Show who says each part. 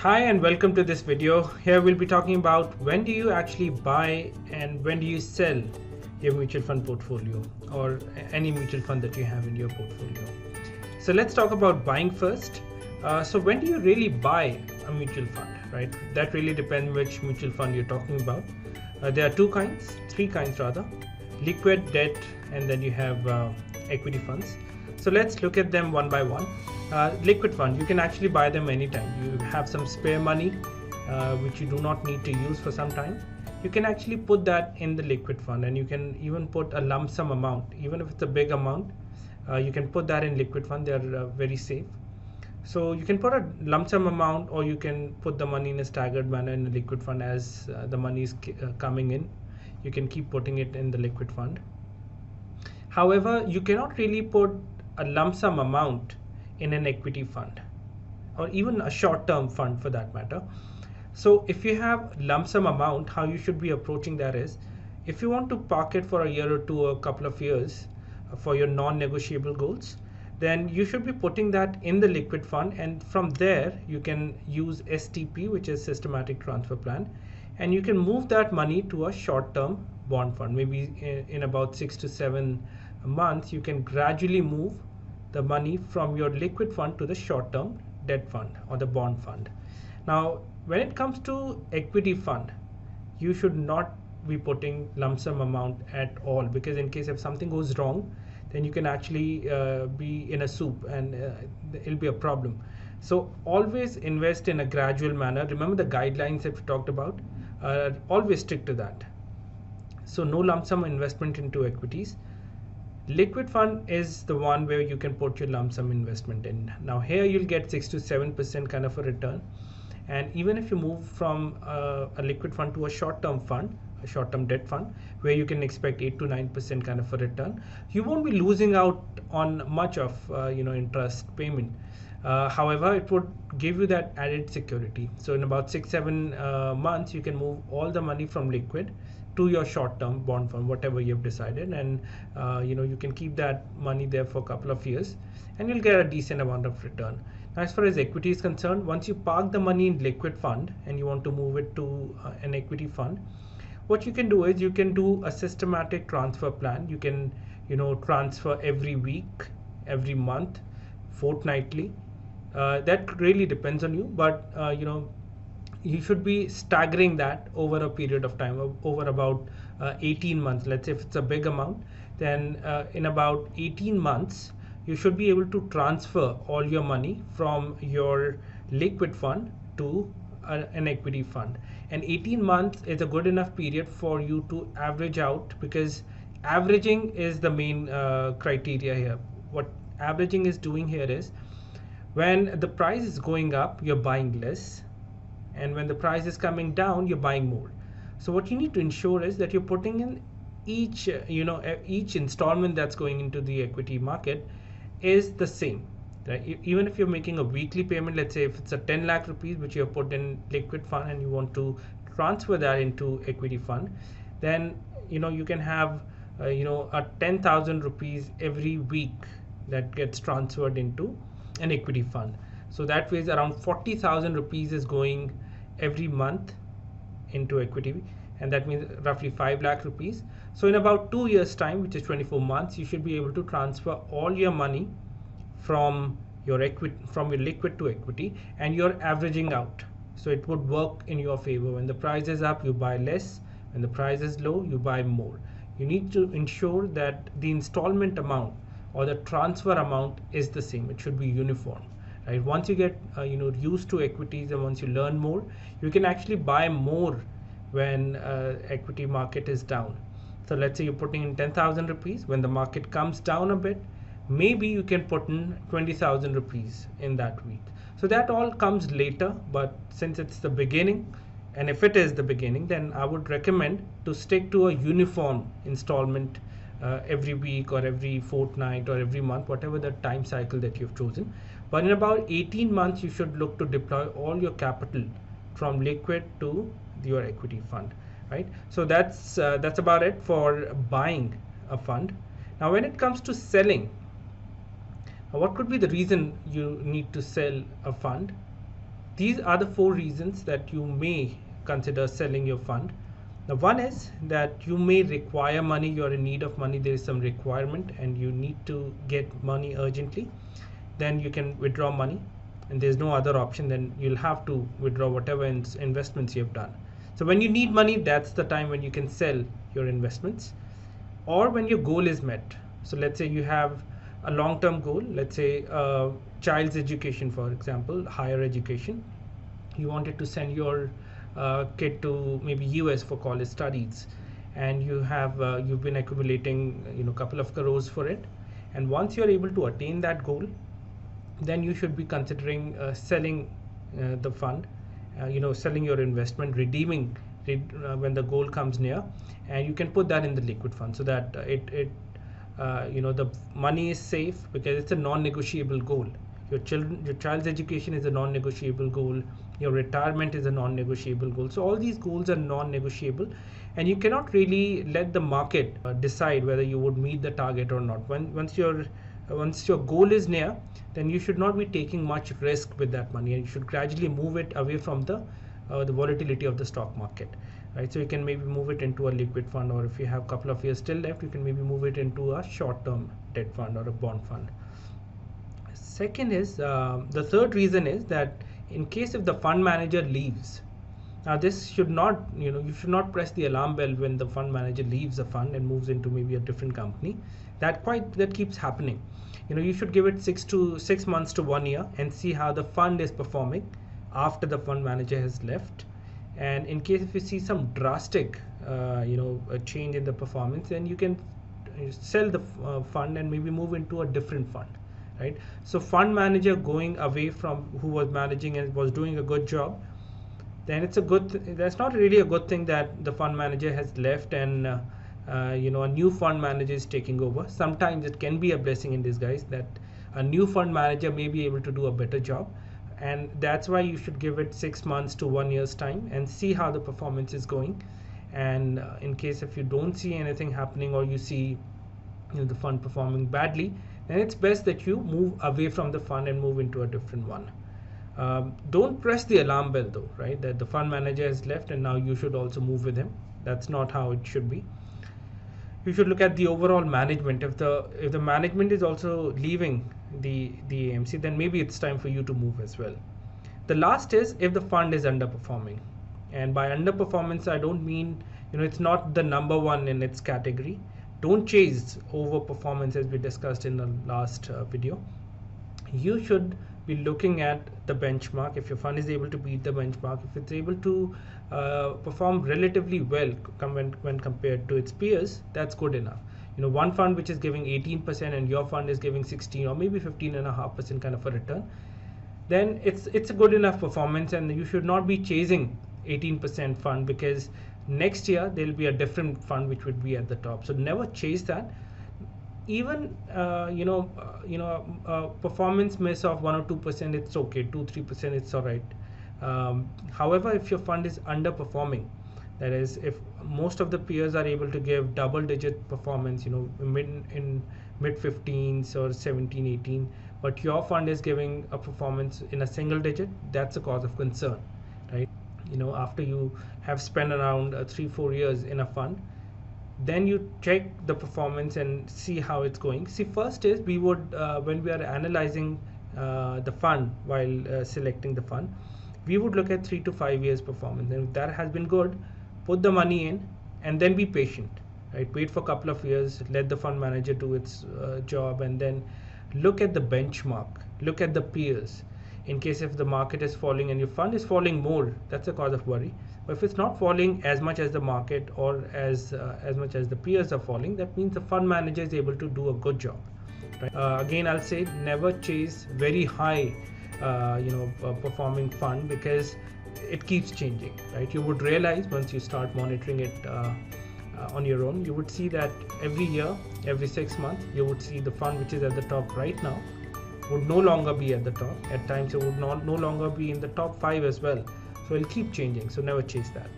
Speaker 1: Hi and welcome to this video. Here we'll be talking about when do you actually buy and when do you sell your mutual fund portfolio or any mutual fund that you have in your portfolio. So let's talk about buying first. So when do you really buy a mutual fund, right? That really depends which mutual fund you're talking about. There are three kinds rather: liquid, debt, and then you have equity funds. So let's look at them one by one. Liquid fund, you can actually buy them anytime. You have some spare money which you do not need to use for some time. You can actually put that in the liquid fund, and you can even put a lump sum amount, even if it's a big amount. You can put that in liquid fund. They are very safe. So you can put a lump sum amount, or you can put the money in a staggered manner in the liquid fund as the money is coming in. You can keep putting it in the liquid fund. However, you cannot really put a lump sum amount in an equity fund or even a short-term fund for that matter. So if you have lump sum amount, how you should be approaching that is, if you want to park it for a year or two or a couple of years for your non-negotiable goals, then you should be putting that in the liquid fund, and from there you can use STP, which is systematic transfer plan, and you can move that money to a short-term bond fund. Maybe in about 6 to 7 months you can gradually move the money from your liquid fund to the short-term debt fund or the bond fund. Now when it comes to equity fund, you should not be putting lump sum amount at all, because in case if something goes wrong, then you can actually be in a soup, and it'll be a problem. So always invest in a gradual manner. Remember the guidelines that we talked about, always stick to that. So no lump sum investment into equities. Liquid fund is the one where you can put your lump sum investment in. Now here you'll get 6 to 7% kind of a return, and even if you move from a liquid fund to a short-term fund, a short-term debt fund, where you can expect 8 to 9% kind of a return, you won't be losing out on much of interest payment. However, it would give you that added security. So in about 6 7 months you can move all the money from liquid to your short-term bond fund, whatever you've decided, and you can keep that money there for a couple of years and you'll get a decent amount of return. Now as far as equity is concerned, once you park the money in liquid fund and you want to move it to an equity fund, what you can do is you can do a systematic transfer plan. You can transfer every week, every month, fortnightly. That really depends on you, but you should be staggering that over a period of time, over about 18 months. Let's say if it's a big amount, then in about 18 months you should be able to transfer all your money from your liquid fund to an equity fund. And 18 months is a good enough period for you to average out, because averaging is the main criteria here. What averaging is doing here is, when the price is going up you're buying less, and when the price is coming down you're buying more. So what you need to ensure is that you're putting in each installment that's going into the equity market is the same, right? Even if you're making a weekly payment, let's say if it's a 10 lakh rupees which you have put in liquid fund and you want to transfer that into equity fund, then you can have a 10,000 rupees every week that gets transferred into an equity fund. So that way around 40,000 rupees is going every month into equity, and that means roughly 5 lakh rupees. So in about 2 years time, which is 24 months, you should be able to transfer all your money from your liquid to equity, and you're averaging out. So it would work in your favor. When the price is up you buy less, when the price is low you buy more. You need to ensure that the installment amount or the transfer amount is the same. It should be uniform, right? Once you get used to equities, and once you learn more, you can actually buy more when equity market is down. So let's say you're putting in 10,000 rupees. When the market comes down a bit, maybe you can put in 20,000 rupees in that week. So that all comes later, but since it's the beginning, and if it is the beginning, then I would recommend to stick to a uniform installment every week or every fortnight or every month, whatever the time cycle that you've chosen. But in about 18 months you should look to deploy all your capital from liquid to your equity fund, right? So that's about it for buying a fund. Now when it comes to selling, what could be the reason you need to sell a fund? these are the 4 reasons that you may consider selling your fund. Now, one is that you may require money, you're in need of money, there is some requirement and you need to get money urgently. Then you can withdraw money, and there's no other option, then you'll have to withdraw whatever investments you have done. So when you need money, that's the time when you can sell your investments, or when your goal is met. So let's say you have a long-term goal, let's say child's education, for example, higher education. You wanted to send your kid to maybe US for college studies, and you have you've been accumulating couple of crores for it, and once you're able to attain that goal, then you should be considering selling the fund, selling your investment, redeeming it when the goal comes near, and you can put that in the liquid fund so that the money is safe, because it's a non-negotiable goal. Your child's education is a non-negotiable goal. Your retirement is a non-negotiable goal. So all these goals are non-negotiable, and you cannot really let the market decide whether you would meet the target or not. Once your goal is near, then you should not be taking much risk with that money, and you should gradually move it away from the volatility of the stock market, right? So you can maybe move it into a liquid fund, or if you have a couple of years still left, you can maybe move it into a short-term debt fund or a bond fund. Second is the third reason is that in case if the fund manager leaves. Now this should not, you should not press the alarm bell when the fund manager leaves the fund and moves into maybe a different company. That keeps happening. You should give it 6 months to 1 year and see how the fund is performing after the fund manager has left. And in case if you see some drastic a change in the performance, then you can sell the fund and maybe move into a different fund, right? So fund manager going away from who was managing and was doing a good job, then it's a that's not really a good thing that the fund manager has left and a new fund manager is taking over. Sometimes it can be a blessing in disguise that a new fund manager may be able to do a better job, and that's why you should give it 6 months to 1 year's time and see how the performance is going. And in case if you don't see anything happening, or you see the fund performing badly, then it's best that you move away from the fund and move into a different one. Don't press the alarm bell though, right? That the fund manager has left and now you should also move with him. That's not how it should be. You should look at the overall management. If the management is also leaving the AMC, then maybe it's time for you to move as well. The last is if the fund is underperforming, and by underperformance I don't mean it's not the number one in its category. Don't chase overperformance, as we discussed in the last video. You should be looking at the benchmark. If your fund is able to beat the benchmark, if it's able to perform relatively well when compared to its peers, that's good enough. One fund which is giving 18% and your fund is giving 16 or maybe 15.5% kind of a return, then it's a good enough performance, and you should not be chasing 18% fund, because next year there will be a different fund which would be at the top. So never chase that. Even performance miss of 1 or 2%, it's okay. 2-3%, it's all right. However, if your fund is underperforming, that is, if most of the peers are able to give double-digit performance, in mid-15s or 17, 18, but your fund is giving a performance in a single digit, that's a cause of concern, right? After you have spent around 3-4 years in a fund, then you check the performance and see how it's going. See, first is we would when we are analyzing the fund while selecting the fund, we would look at 3 to 5 years performance, and if that has been good, put the money in and then be patient, right? Wait for a couple of years, let the fund manager do its job, and then look at the benchmark, look at the peers. In case if the market is falling and your fund is falling more, that's a cause of worry. But if it's not falling as much as the market or as much as the peers are falling, that means the fund manager is able to do a good job, right? Again, I'll say never chase very high performing fund, because it keeps changing, right? You would realize once you start monitoring it on your own, you would see that every year, every 6 months, you would see the fund which is at the top right now would no longer be at the top. At times it would no longer be in the top 5 as well. So it'll keep changing, so never chase that.